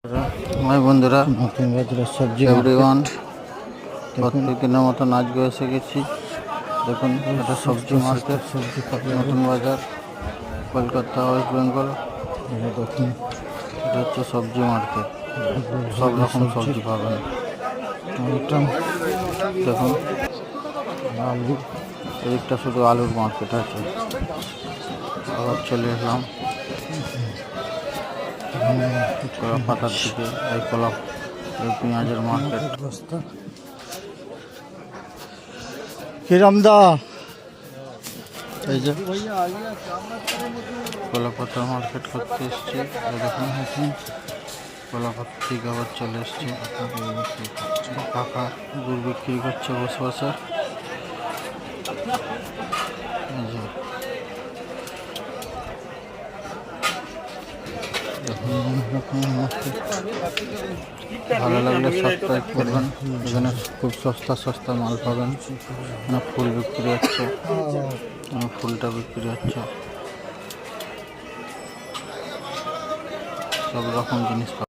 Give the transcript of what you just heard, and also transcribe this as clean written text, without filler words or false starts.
High বন্ধুরা, নতুন বাজারের সবজি এভরিওয়ান, প্রত্যেকদিনের মতো আজকে এসে গেছি। দেখুন, এটা সবজি মার্কেট, সবজি পাবে। নতুন বাজার, কলকাতা, ওয়েস্ট বেঙ্গল। দেখুন এটা হচ্ছে সবজি মার্কেট, সব রকম সবজি পাবেন। টমেটো, দেখুন, আলু, এদিকটা শুধু আলুর মার্কেট আছে। আবার চলে এলাম কলা পাতার দিকে। এই পেঁয়াজের মার্কেট। বস্তা কিরম দা, এই যে কলা পাতার মার্কেট করতে এসছি। দেখুন, কলা পাতা থেকে আবার চলে এসছি। কাকা গুড় বিক্রি করছে বসে বসে। এই যে ভালো লাগলে সাবস্ক্রাইব করবেন। এখানে খুব সস্তা সস্তা মাল পাবেন। এখানে ফুল বিক্রি হচ্ছে, ফুলটা বিক্রি হচ্ছে, সব রকম জিনিস পাবেন।